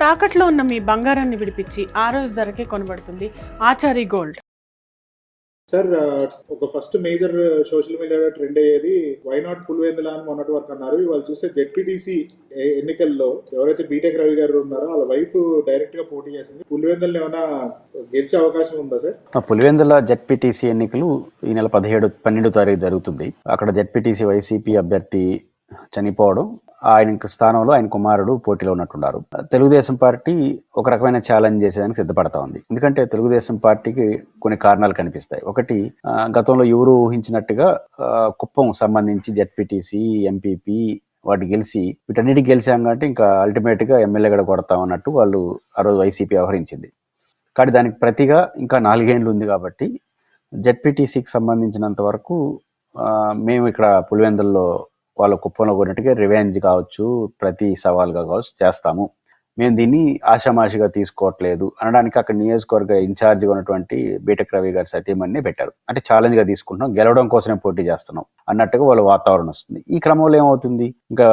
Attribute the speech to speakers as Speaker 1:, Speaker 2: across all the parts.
Speaker 1: తాకట్లో ఉన్న మీ బంగారాన్ని విడిపించి ఆ రోజు ధరకే కొనబడుతుంది ఆచారి గోల్డ్.
Speaker 2: సార్, ఒక ఫస్ట్ మేజర్ సోషల్ మీడియాలో ట్రెండ్ అయ్యేది వై నాట్ పులివెందుల అని మొన్నటి వరకు అన్నారు. వాళ్ళు చూస్తే జెడ్పీటీసీ ఎన్నికల్లో ఎవరైతే బీటెక్ రవి గారు ఉన్నారో వాళ్ళ వైఫ్ డైరెక్ట్ గా పోటీ చేసింది. పులివెందులను ఏమైనా గెలిచే అవకాశం ఉందా సార్?
Speaker 3: పులివెందుల జెడ్పీటీసీ ఎన్నికలు ఈ నెల 12 తారీఖు జరుగుతుంది. అక్కడ జెడ్పీటీసీ వైసీపీ అభ్యర్థి చనిపోవడం, ఆయన స్థానంలో ఆయన కుమారుడు పోటీలో ఉన్నట్టున్నారు. తెలుగుదేశం పార్టీ ఒక రకమైన ఛాలెంజ్ చేసేదానికి సిద్ధపడతా ఉంది. ఎందుకంటే తెలుగుదేశం పార్టీకి కొన్ని కారణాలు కనిపిస్తాయి. ఒకటి, గతంలో ఎవరు ఊహించినట్టుగా కుప్పం సంబంధించి జెడ్పీటీసీ, ఎంపీపీ వాటి గెలిచి వీటన్నిటికి గెలిచాం కాబట్టి ఇంకా అల్టిమేట్ గా ఎమ్మెల్యే కూడా కొడతాం అన్నట్టు వాళ్ళు ఆ రోజు వైసీపీ వ్యవహరించింది. కానీ దానికి ప్రతిగా ఇంకా 4 ఏళ్ళు ఉంది కాబట్టి జెడ్పీటీసీకి సంబంధించినంత వరకు మేము ఇక్కడ పులివెందుల్లో వాళ్ళ కుప్పంలో కొన్నట్టుగా రివెంజ్ కావచ్చు, ప్రతి సవాల్గా కావచ్చు చేస్తాము, మేము దీన్ని ఆషామాషిగా తీసుకోవట్లేదు అనడానికి అక్కడ నియోజకవర్గ ఇన్ఛార్జిగా ఉన్నటువంటి బీటెక్ రవి గారి సతీమణిని పెట్టారు. అంటే ఛాలెంజ్గా తీసుకుంటున్నాం, గెలవడం కోసమే పోటీ చేస్తున్నాం అన్నట్టుగా వాళ్ళ వాతావరణం వస్తుంది. ఈ క్రమంలో ఏమవుతుంది, ఇంకా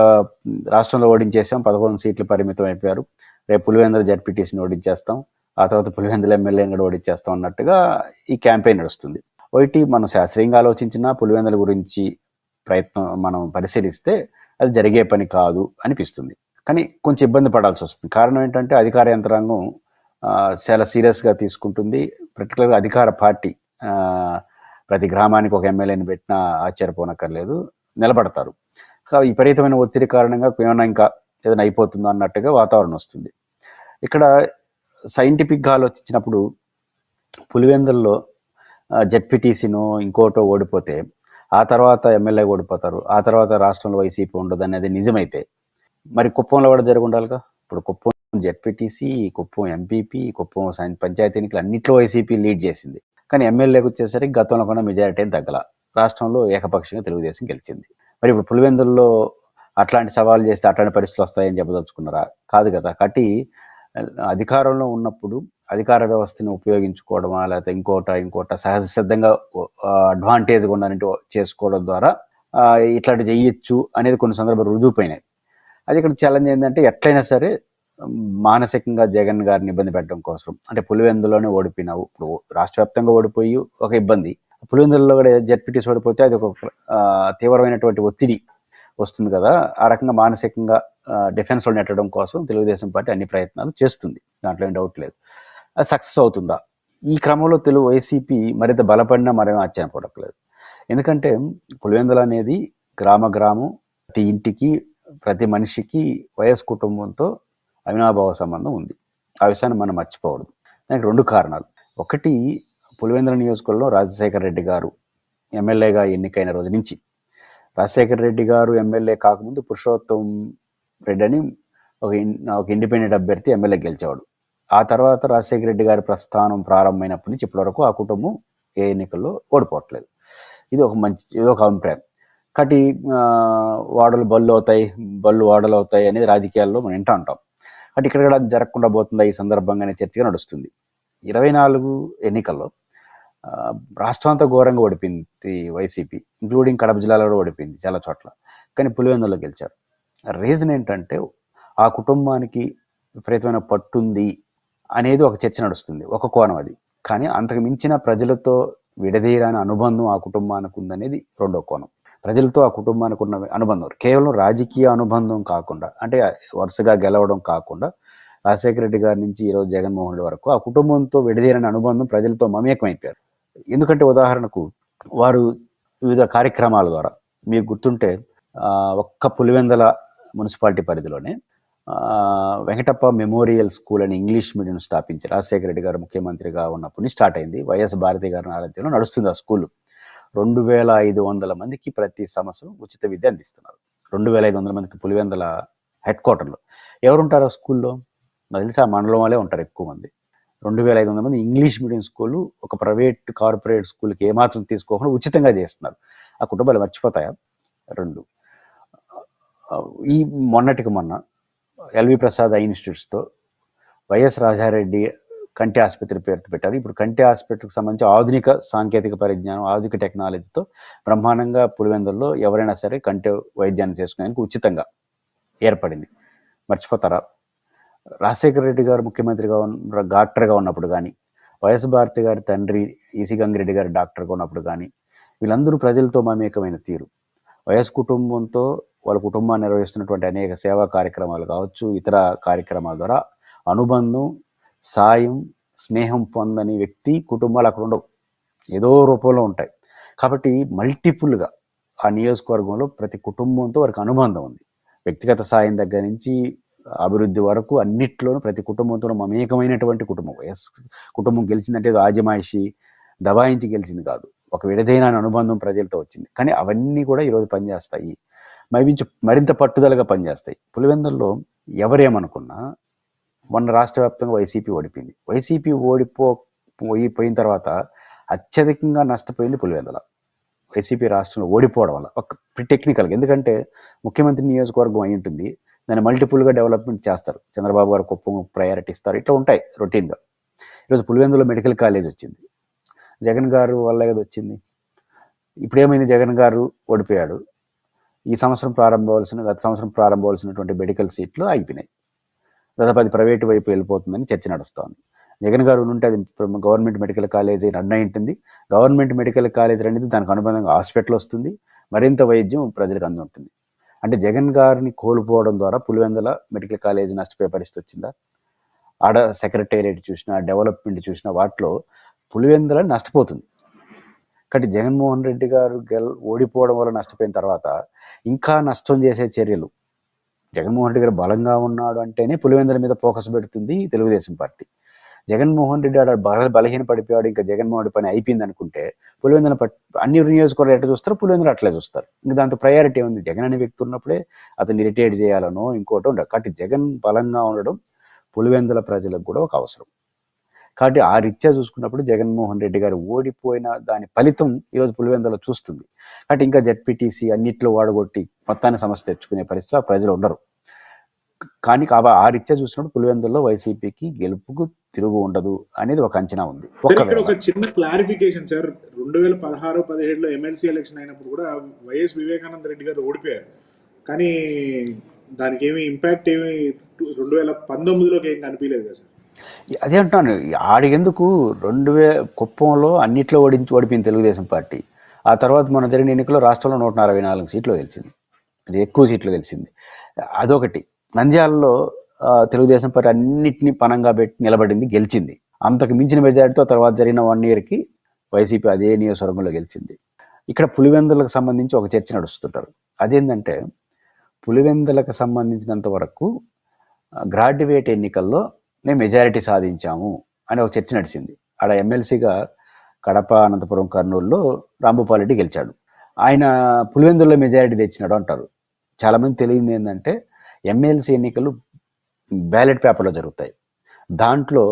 Speaker 3: రాష్ట్రంలో ఓడించేసాం, 11 సీట్లు పరిమితం అయిపోయారు, రేపు పులివెందుల జెడ్పీటీసీని ఓడించేస్తాం, ఆ తర్వాత పులివెందుల ఎమ్మెల్యేని కూడా ఓడించేస్తాం అన్నట్టుగా ఈ క్యాంపెయిన్ నడుస్తుంది. ఒకటి, మనం శాస్త్రీయంగా ఆలోచించిన పులివెందుల గురించి ప్రయత్నం మనం పరిశీలిస్తే అది జరిగే పని కాదు అనిపిస్తుంది. కానీ కొంచెం ఇబ్బంది పడాల్సి వస్తుంది. కారణం ఏంటంటే అధికార యంత్రాంగం చాలా సీరియస్గా తీసుకుంటుంది. పర్టికులర్గా అధికార పార్టీ ప్రతి గ్రామానికి ఒక ఎమ్మెల్యేని పెట్టినా ఆశ్చర్యపోనక్కర్లేదు, నిలబడతారు. విపరీతమైన ఒత్తిడి కారణంగా ఏమైనా ఇంకా ఏదైనా అయిపోతుందో అన్నట్టుగా వాతావరణం వస్తుంది. ఇక్కడ సైంటిఫిక్గా ఆలోచించినప్పుడు పులివెందుల్లో జెడ్పీటీసీనో ఇంకోటో ఓడిపోతే ఆ తర్వాత ఎమ్మెల్యే ఓడిపోతారు, ఆ తర్వాత రాష్ట్రంలో వైసీపీ ఉండదు అనేది నిజమైతే మరి కుప్పంలో కూడా జరిగి ఉండాలిగా. ఇప్పుడు కుప్పం జెడ్పీటీసీ, కుప్పం ఎంపీపీ, కుప్పం పంచాయతీ ఎన్నికలు అన్నింటిలో వైసీపీ లీడ్ చేసింది. కానీ ఎమ్మెల్యేకి వచ్చేసరికి గతంలో కూడా మెజారిటీ ఏం తగ్గల, రాష్ట్రంలో ఏకపక్షంగా తెలుగుదేశం గెలిచింది. మరి ఇప్పుడు పులివెందుల్లో అట్లాంటి సవాళ్ళు చేస్తే అట్లాంటి పరిస్థితులు వస్తాయని చెప్పదలుచుకున్నారా? కాదు కదా. కాబట్టి అధికారంలో ఉన్నప్పుడు అధికార వ్యవస్థని ఉపయోగించుకోవడమా, లేకపోతే ఇంకోట సహజ సిద్ధంగా అడ్వాంటేజ్గా ఉండాలంటే చేసుకోవడం ద్వారా ఇట్లాంటి చేయొచ్చు అనేది కొన్ని సందర్భాలు రుజువుపోయినాయి. అది ఇక్కడ ఛాలెంజ్ ఏంటంటే ఎట్లయినా సరే మానసికంగా జగన్ గారిని ఇబ్బంది పెట్టడం కోసం, అంటే పులివెందులోనే ఓడిపోయినావు, ఇప్పుడు రాష్ట్ర వ్యాప్తంగా ఓడిపోయి ఒక ఇబ్బంది, పులివెందుల్లో కూడా జెడ్పీటీసీ ఓడిపోతే అది ఒక తీవ్రమైనటువంటి ఒత్తిడి వస్తుంది కదా. ఆ రకంగా మానసికంగా డిఫెన్స్లో నెట్టడం కోసం తెలుగుదేశం పార్టీ అన్ని ప్రయత్నాలు చేస్తుంది, దాంట్లో ఏం డౌట్ లేదు. అది సక్సెస్ అవుతుందా? ఈ క్రమంలో వైసీపీ మరింత బలపడినా మరేమో ఆశ్చర్యపడట్లేదు. ఎందుకంటే పులివెందుల అనేది గ్రామం, ప్రతి ఇంటికి ప్రతి మనిషికి వైఎస్ కుటుంబంతో అవినాభావ సంబంధం ఉంది. ఆ విషయాన్ని మనం మర్చిపోవద్దు. దానికి 2 కారణాలు. ఒకటి, పులివెందుల నియోజకవర్గంలో రాజశేఖర రెడ్డి గారు ఎమ్మెల్యేగా ఎన్నికైన రోజు నుంచి, రాజశేఖర రెడ్డి గారు ఎమ్మెల్యే కాకముందు పురుషోత్తం రెడ్డి అని ఒక ఇండిపెండెంట్ అభ్యర్థి ఎమ్మెల్యే గెలిచేవాడు. ఆ తర్వాత రాజశేఖర రెడ్డి గారి ప్రస్థానం ప్రారంభమైనప్పటి నుంచి ఇప్పటి వరకు ఆ కుటుంబం ఏ ఎన్నికల్లో ఓడిపోవట్లేదు. ఇది ఒక అభిప్రాయం. కాబట్టి వాడలు వాడలు అవుతాయి అనేది రాజకీయాల్లో మనం వింటూ ఉంటాం. కాబట్టి ఇక్కడ కూడా జరగకుండా పోతుందా ఈ సందర్భంగానే చర్చగా నడుస్తుంది. 24 ఎన్నికల్లో రాష్ట్రం అంతా ఘోరంగా ఓడిపోయింది వైసీపీ, ఇంక్లూడింగ్ కడప జిల్లాలో కూడా ఓడిపోయింది చాలా చోట్ల. కానీ పులివెందుల్లో గెలిచారు. రీజన్ ఏంటంటే ఆ కుటుంబానికి విపరీతమైన పట్టుంది అనేది ఒక చర్చ నడుస్తుంది, ఒక కోణం అది. కానీ అంతకు మించిన ప్రజలతో విడదీయరాని అనుబంధం ఆ కుటుంబానికి ఉందనేది రెండో కోణం. ప్రజలతో ఆ కుటుంబానికి ఉన్న అనుబంధం కేవలం రాజకీయ అనుబంధం కాకుండా, అంటే వరుసగా గెలవడం కాకుండా, రాజశేఖర రెడ్డి గారి నుంచి ఈరోజు జగన్మోహన్ రెడ్డి వరకు ఆ కుటుంబంతో విడదీయని అనుబంధం ప్రజలతో మమేకమైపోయారు. ఎందుకంటే ఉదాహరణకు వారు వివిధ కార్యక్రమాల ద్వారా, మీకు గుర్తుంటే ఒక్క పులివెందుల మున్సిపాలిటీ పరిధిలోనే వెంకటప్ప మెమోరియల్ స్కూల్ అని ఇంగ్లీష్ మీడియం స్థాపించి రాజశేఖర రెడ్డి గారు ముఖ్యమంత్రిగా ఉన్నప్పుడు స్టార్ట్ అయింది. వైఎస్ భారతి గారి ఆధ్వర్యంలో నడుస్తుంది ఆ స్కూల్. 2500 మందికి ప్రతి సంవత్సరం ఉచిత విద్య అందిస్తున్నారు. 2500 మందికి పులివెందుల హెడ్ క్వార్టర్లో. ఎవరుంటారు ఆ స్కూల్లో? నాకు తెలిసి ఆ మండలం వాళ్ళే ఉంటారు ఎక్కువ మంది. 2500 మంది ఇంగ్లీష్ మీడియం స్కూలు ఒక ప్రైవేట్ కార్పొరేట్ స్కూల్కి ఏమాత్రం తీసుకోకుండా ఉచితంగా చేస్తున్నారు. ఆ కుటుంబాలు మర్చిపోతాయా? 2, ఈ మొన్నటికి మొన్న ఎల్వి ప్రసాద్ ఐ ఇన్స్టిట్యూట్స్తో వైఎస్ రాజారెడ్డి కంటి ఆసుపత్రి పేరుతో పెట్టారు. ఇప్పుడు కంటి ఆసుపత్రికి సంబంధించి ఆధునిక సాంకేతిక పరిజ్ఞానం, ఆధునిక టెక్నాలజీతో బ్రహ్మాండంగా పులివెందుల్లో ఎవరైనా సరే కంటి వైద్యాన్ని చేసుకునేందుకు ఉచితంగా ఏర్పడింది. మర్చిపోతారా? రాజశేఖర రెడ్డి గారు ముఖ్యమంత్రిగా డాక్టర్గా ఉన్నప్పుడు కానీ, వైఎస్ భారతి గారి తండ్రి ఈసీ గంగిరెడ్డి గారు డాక్టర్గా ఉన్నప్పుడు కానీ, వీళ్ళందరూ ప్రజలతో మమేకమైన తీరు, వైఎస్ కుటుంబంతో వాళ్ళ కుటుంబాన్ని నిర్వహిస్తున్నటువంటి అనేక సేవా కార్యక్రమాలు కావచ్చు, ఇతర కార్యక్రమాల ద్వారా అనుబంధం, సాయం, స్నేహం పొందని వ్యక్తి కుటుంబాలు అక్కడ ఉండవు, ఏదో రూపంలో ఉంటాయి. కాబట్టి మల్టిపుల్గా ఆ నియోజకవర్గంలో ప్రతి కుటుంబంతో వారికి అనుబంధం ఉంది. వ్యక్తిగత సాయం దగ్గర నుంచి అభివృద్ధి వరకు అన్నిట్లోనూ ప్రతి కుటుంబంతో మమేకమైనటువంటి కుటుంబం. వైఎస్ కుటుంబం గెలిచిందంటే ఏదో ఆజమాయిషి దబాయించి గెలిచింది కాదు, ఒక విడదైన అనుబంధం ప్రజలతో వచ్చింది. కానీ అవన్నీ కూడా ఈరోజు పనిచేస్తాయి, మరింత పట్టుదలగా పనిచేస్తాయి. పులివెందుల్లో ఎవరేమనుకున్నా మొన్న రాష్ట్ర వ్యాప్తంగా వైసీపీ ఓడిపోయింది. వైసీపీ ఓడిపోయిన తర్వాత అత్యధికంగా నష్టపోయింది పులివెందుల. వైసీపీ రాష్ట్రంలో ఓడిపోవడం వల్ల ఒక టెక్నికల్గా, ఎందుకంటే ముఖ్యమంత్రి నియోజకవర్గం అయి ఉంటుంది, దాన్ని మల్టిపుల్గా డెవలప్మెంట్ చేస్తారు, చంద్రబాబు గారు కుప్పం ప్రయారిటీ ఇస్తారు, ఇట్లా ఉంటాయి రొటీన్గా. ఈరోజు పులివెందులో మెడికల్ కాలేజ్ వచ్చింది, జగన్ గారు వల్ల ఏదో వచ్చింది. ఇప్పుడు ఏమైంది, జగన్ గారు ఓడిపోయాడు, గత సంవత్సరం ప్రారంభవలసినటువంటి మెడికల్ సీట్లు ఆగిపోయినాయి, దాదాపు అది ప్రైవేటు వైపు వెళ్ళిపోతుందని చర్చ నడుస్తోంది. జగన్ గారు ఉంటే అది గవర్నమెంట్ మెడికల్ కాలేజ్ రన్ అయి ఉంటుంది. గవర్నమెంట్ మెడికల్ కాలేజ్ అనేది దానికి అనుబంధంగా హాస్పిటల్ వస్తుంది, మరింత వైద్యం ప్రజలకు అందుంటుంది. అంటే జగన్ గారిని కోల్పోవడం ద్వారా పులివెందుల మెడికల్ కాలేజ్ నష్టపోయే పరిస్థితి వచ్చిందా? ఆడ సెక్రటేరియట్ చూసినా, డెవలప్మెంట్ చూసినా వాటిలో పులివెందుల నష్టపోతుంది. కాబట్టి జగన్మోహన్ రెడ్డి గారు ఓడిపోవడం వల్ల నష్టపోయిన తర్వాత ఇంకా నష్టం చేసే చర్యలు, జగన్మోహన్ రెడ్డి గారు బలంగా ఉన్నాడు అంటేనే పులివెందుల మీద ఫోకస్ పెడుతుంది తెలుగుదేశం పార్టీ. జగన్మోహన్ రెడ్డి ఆడ బలహీన పడిపోయాడు, ఇంకా జగన్మోహన్ రెడ్డి పని అయిపోయింది అనుకుంటే పులివెందుల అన్ని నియోజకవర్గాలు ఎట్లా చూస్తారు, పులివెందులు అట్లే చూస్తారు. ఇంకా దాంతో ప్రయారిటీ ఉంది, జగన్ అనే వ్యక్తి ఉన్నప్పుడే అతన్ని ఇరిటేట్ చేయాలనో ఇంకోటో ఉండదు. కాబట్టి జగన్ బలంగా ఉండడం పులివెందుల ప్రజలకు కూడా ఒక అవసరం. కాబట్టి ఆ రీత్యా చూసుకున్నప్పుడు జగన్మోహన్ రెడ్డి గారు ఓడిపోయిన దాని ఫలితం ఈరోజు పులివెందులో చూస్తుంది. కాబట్టి ఇంకా జెడ్పీటీసీ అన్నిట్లో వాడగొట్టి మొత్తాన్ని సమస్య తెచ్చుకునే పరిస్థితి ప్రజలు ఉండరు. కానీ ఆ రీత్యా చూసినప్పుడు పులివెందుల్లో వైసీపీకి గెలుపుకు తిరుగు ఉండదు అనేది ఒక అంచనా ఉంది.
Speaker 2: ఇక్కడ ఒక చిన్న క్లారిఫికేషన్ సార్, 2016-17లో ఎమ్మెల్సీ ఎలక్షన్ అయినప్పుడు కూడా వైఎస్ వివేకానంద రెడ్డి గారు ఓడిపోయారు, కానీ దానికి ఏమి ఇంపాక్ట్ ఏమి 2019లోకి ఏం కనిపించలేదు కదా సార్?
Speaker 3: అదే అంటున్నాను, ఆడికెందుకు కుప్పంలో అన్నిట్లో ఓడిపోయింది తెలుగుదేశం పార్టీ. ఆ తర్వాత మొన్న జరిగిన ఎన్నికల్లో రాష్ట్రంలో 144 సీట్లు గెలిచింది, అది ఎక్కువ సీట్లు గెలిచింది. అదొకటి. నంద్యాలలో తెలుగుదేశం పార్టీ అన్నిటినీ పనంగా పెట్టి నిలబడింది, గెలిచింది. అంతకు మించిన మెజారిటీతో తర్వాత జరిగిన 1 ఇయర్కి వైసీపీ అదే నియోజకవర్గంలో గెలిచింది. ఇక్కడ పులివెందులకు సంబంధించి ఒక చర్చ నడుస్తుంటారు. అదేంటంటే పులివెందులకు సంబంధించినంత వరకు గ్రాడ్యుయేట్ ఎన్నికల్లో మేము మెజారిటీ సాధించాము అని ఒక చర్చ నడిచింది. ఆడ ఎమ్మెల్సీగా కడప, అనంతపురం, కర్నూలులో రాంభూపాల్ గెలిచాడు. ఆయన పులివెందుల్లో మెజారిటీ తెచ్చినాడు అంటారు. చాలామంది తెలియదు ఏంటంటే ఎమ్మెల్సీ ఎన్నికలు బ్యాలెట్ పేపర్లో జరుగుతాయి. దాంట్లో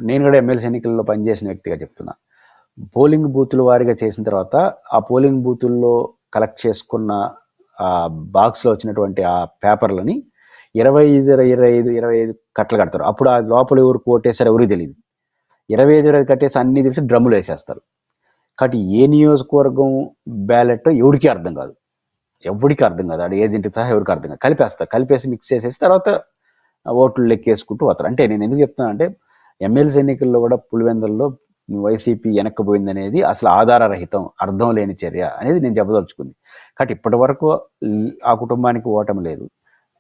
Speaker 3: నేను కూడా ఎమ్మెల్సీ ఎన్నికల్లో పనిచేసిన వ్యక్తిగా చెప్తున్నా, పోలింగ్ బూతుల వారీగా చేసిన తర్వాత ఆ పోలింగ్ బూతుల్లో కలెక్ట్ చేసుకున్న ఆ బాక్స్లో వచ్చినటువంటి ఆ పేపర్లని 25 కట్టలు కడతారు. అప్పుడు ఆ లోపల ఎవరు ఓటేసారు ఎవరికి తెలియదు. 25 కట్టేసి అన్నీ తెలిసి డ్రమ్ములు వేసేస్తారు. కాబట్టి ఏ నియోజకవర్గం బ్యాలెట్ ఎవరికి అర్థం కాదు, ఆడ ఏజెంట్ సహా ఎవరికి అర్థం కాదు. కలిపేసి మిక్స్ చేసేసి తర్వాత ఓట్లు లెక్కేసుకుంటూ వస్తారు. అంటే నేను ఎందుకు చెప్తున్నా అంటే ఎమ్మెల్సీ ఎన్నికల్లో కూడా పులివెందుల్లో వైసీపీ వెనక్కిపోయింది అనేది అసలు ఆధారరహితం, అర్థం లేని చర్య అనేది నేను చెప్పదలుచుకుంది. కాబట్టి ఇప్పటి వరకు ఆ కుటుంబానికి ఓటమి లేదు,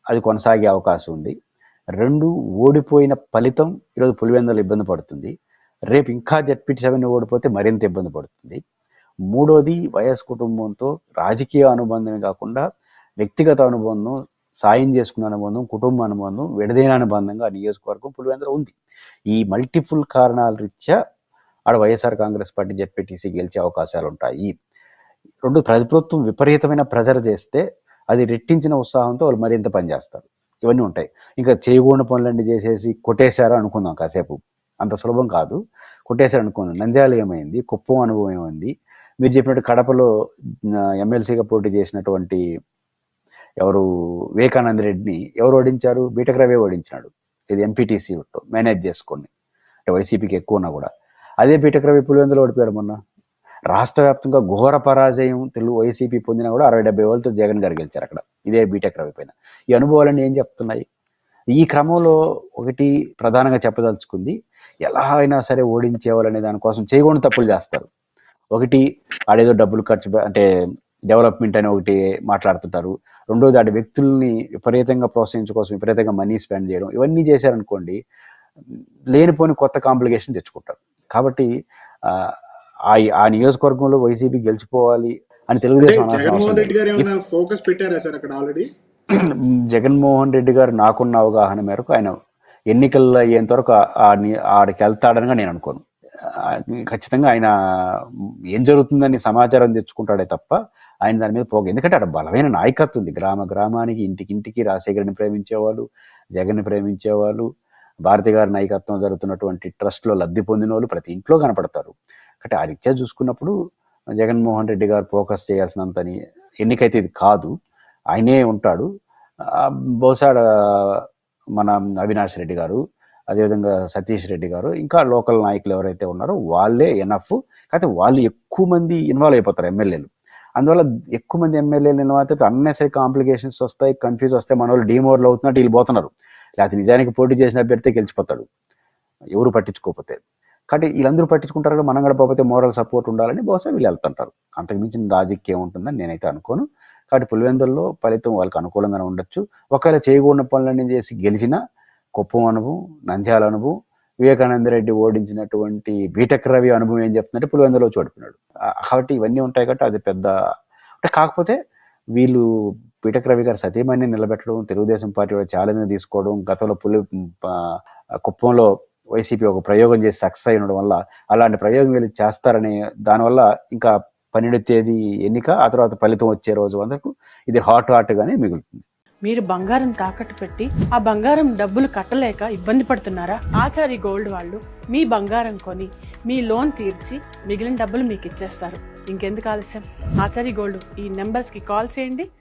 Speaker 3: అది కొనసాగే అవకాశం ఉంది. 2, ఓడిపోయిన ఫలితం ఈరోజు పులివెందులు ఇబ్బంది పడుతుంది. రేపు ఇంకా జెడ్పీ7 ఓడిపోతే మరింత ఇబ్బంది పడుతుంది. 3వది వైఎస్ కుటుంబంతో రాజకీయ అనుబంధమే కాకుండా వ్యక్తిగత అనుబంధం, సాయం చేసుకున్న అనుబంధం, కుటుంబ అనుబంధం, విడదైన అనుబంధంగా నియోజకవర్గం పులివెందులు ఉంది. ఈ మల్టిపుల్ కారణాల రీత్యా ఆడ వైఎస్ఆర్ కాంగ్రెస్ పార్టీ జెడ్పీటీసీ గెలిచే అవకాశాలు ఉంటాయి. 2, ప్రభుత్వం విపరీతమైన ప్రెజర్ చేస్తే అది రెట్టించిన ఉత్సాహంతో వాళ్ళు మరింత పనిచేస్తారు. ఇవన్నీ ఉంటాయి. ఇంకా చేయకూడని పనులన్నీ చేసేసి కొట్టేశారు అనుకుందాం కాసేపు, అంత సులభం కాదు. కొట్టేశారు అనుకుందాం. నంద్యాల ఏమైంది, కుప్పం అనుభవం ఏమైంది, మీరు చెప్పినట్టు కడపలో ఎమ్మెల్సీగా పోటీ చేసినటువంటి ఎవరు వివేకానంద రెడ్డిని ఎవరు ఓడించారు, బీటెక్ రవి ఓడించినాడు. ఇది ఎంపీటీసీ మేనేజ్ చేసుకోండి, అంటే వైసీపీకి ఎక్కువ ఉన్నా కూడా. అదే బీటెక్ రవి పులివెందులో ఓడిపోయాడు మొన్న. రాష్ట్ర వ్యాప్తంగా ఘోర పరాజయం వైసీపీ పొందినా కూడా 60-70 ఓట్లతో జగన్ గారు గెలిచారు అక్కడ, ఇదే బీటెక్ రవి పైన. ఈ అనుభవాలన్నీ ఏం చెప్తున్నాయి, ఈ క్రమంలో ఒకటి ప్రధానంగా చెప్పదలుచుకుంది, ఎలా అయినా సరే ఓడించేవాళ్ళనే దానికోసం చేయకూడని తప్పులు చేస్తారు. ఒకటి ఆడేదో డబ్బులు ఖర్చు అంటే డెవలప్మెంట్ అని ఒకటి మాట్లాడుతుంటారు. రెండోది ఆడ వ్యక్తుల్ని విపరీతంగా ప్రోత్సహించడం కోసం విపరీతంగా మనీ స్పెండ్ చేయడం, ఇవన్నీ చేశారనుకోండి లేనిపోని కొత్త కాంప్లికేషన్ తెచ్చుకుంటారు. కాబట్టి ఆ నియోజకవర్గంలో వైసీపీ గెలిచిపోవాలి అని తెలుగుదేశం అనాల్సిన అవసరం
Speaker 2: జగన్మోహన్ రెడ్డి గారు
Speaker 3: లేదు.
Speaker 2: ఏమైనా ఫోకస్ పెట్టారా సార్ అక్కడ ఆల్రెడీ?
Speaker 3: జగన్మోహన్ రెడ్డి గారు నాకున్న అవగాహన మేరకు ఆయన ఎన్నికల్లో అయ్యేంత వరకు ఆడికి వెళ్తాడని నేను అనుకోను. ఖచ్చితంగా ఆయన ఏం జరుగుతుందని సమాచారం తెచ్చుకుంటాడే తప్ప ఆయన దాని మీద పోక, ఎందుకంటే అక్కడ బలమైన నాయకత్వం ఉంది. గ్రామానికి ఇంటికి రాజశేఖర్ని ప్రేమించేవాళ్ళు, జగన్ని ప్రేమించేవాళ్ళు, భారతి గారి నాయకత్వం జరుగుతున్నటువంటి ట్రస్ట్లో లబ్ధి పొందిన వాళ్ళు ప్రతి ఇంట్లో కనపడతారు. కాబట్టి ఆ రీత్యా చూసుకున్నప్పుడు జగన్మోహన్ రెడ్డి గారు ఫోకస్ చేయాల్సినంతని ఎన్నికైతే ఇది కాదు, ఆయనే ఉంటాడు. బహుశా మన అవినాష్ రెడ్డి గారు, అదేవిధంగా సతీష్ రెడ్డి గారు, ఇంకా లోకల్ నాయకులు ఎవరైతే ఉన్నారో వాళ్ళే ఎనఫ్. కాకపోతే వాళ్ళు ఎక్కువ మంది ఇన్వాల్వ్ అయిపోతారు ఎమ్మెల్యేలు. అందువల్ల ఎక్కువ మంది ఎమ్మెల్యేలు ఇన్వాల్వ్ అయితే అన్నెసరీ కాంప్లికేషన్స్ వస్తాయి, కన్ఫ్యూజ్ వస్తాయి, మన వాళ్ళు డీమోర్లు అవుతున్నట్టు వీళ్ళు పోతున్నారు. లేకపోతే నిజానికి పోటీ చేసిన అభ్యర్థి గెలిచిపోతాడు ఎవరు పట్టించుకోకపోతే. కాబట్టి వీళ్ళందరూ పట్టించుకుంటారు కదా, మనం గడపకపోతే మోరల్ సపోర్ట్ ఉండాలని బహుశా వీళ్ళు వెళ్తుంటారు. అంతకు మించిన రాజకీయం ఉంటుందని నేనైతే అనుకోను. కాబట్టి పులివెందుల్లో ఫలితం వాళ్ళకి అనుకూలంగానే ఉండొచ్చు. ఒకవేళ చేయకూడని పనులన్నీ చేసి గెలిచిన కుప్పం అనుభవం, నంద్యాల అనుభవం, వివేకానంద రెడ్డి ఓడించినటువంటి బీటెక్ రవి అనుభవం ఏం చెప్తుందంటే పులివెందులో చోడిపోయినాడు. కాబట్టి ఇవన్నీ ఉంటాయి కాబట్టి అది పెద్ద అంటే, కాకపోతే వీళ్ళు బీటెక్ రవి గారు సతీమణి నిలబెట్టడం, తెలుగుదేశం పార్టీ ఛాలెంజ్ తీసుకోవడం, గతంలో కుప్పంలో వైసీపీ ఒక ప్రయోగం చేసి సక్సెస్ అయి ఉండడం వల్ల అలాంటి ప్రయోగం వీళ్ళు చేస్తారని, దానివల్ల ఇంకా 12వ తేదీ ఎన్నిక, ఆ తర్వాత ఫలితం వచ్చే రోజు వరకు ఇది హాట్గానే మిగులుతుంది.
Speaker 1: మీరు బంగారం తాకట్టు పెట్టి ఆ బంగారం డబ్బులు కట్టలేక ఇబ్బంది పడుతున్నారా? ఆచారి గోల్డ్ వాళ్ళు మీ బంగారం కొని మీ లోన్ తీర్చి మిగిలిన డబ్బులు మీకు ఇచ్చేస్తారు. ఇంకెందుకు ఆలస్యం? ఆచారి గోల్డ్ ఈ నెంబర్స్కి కాల్ చేయండి.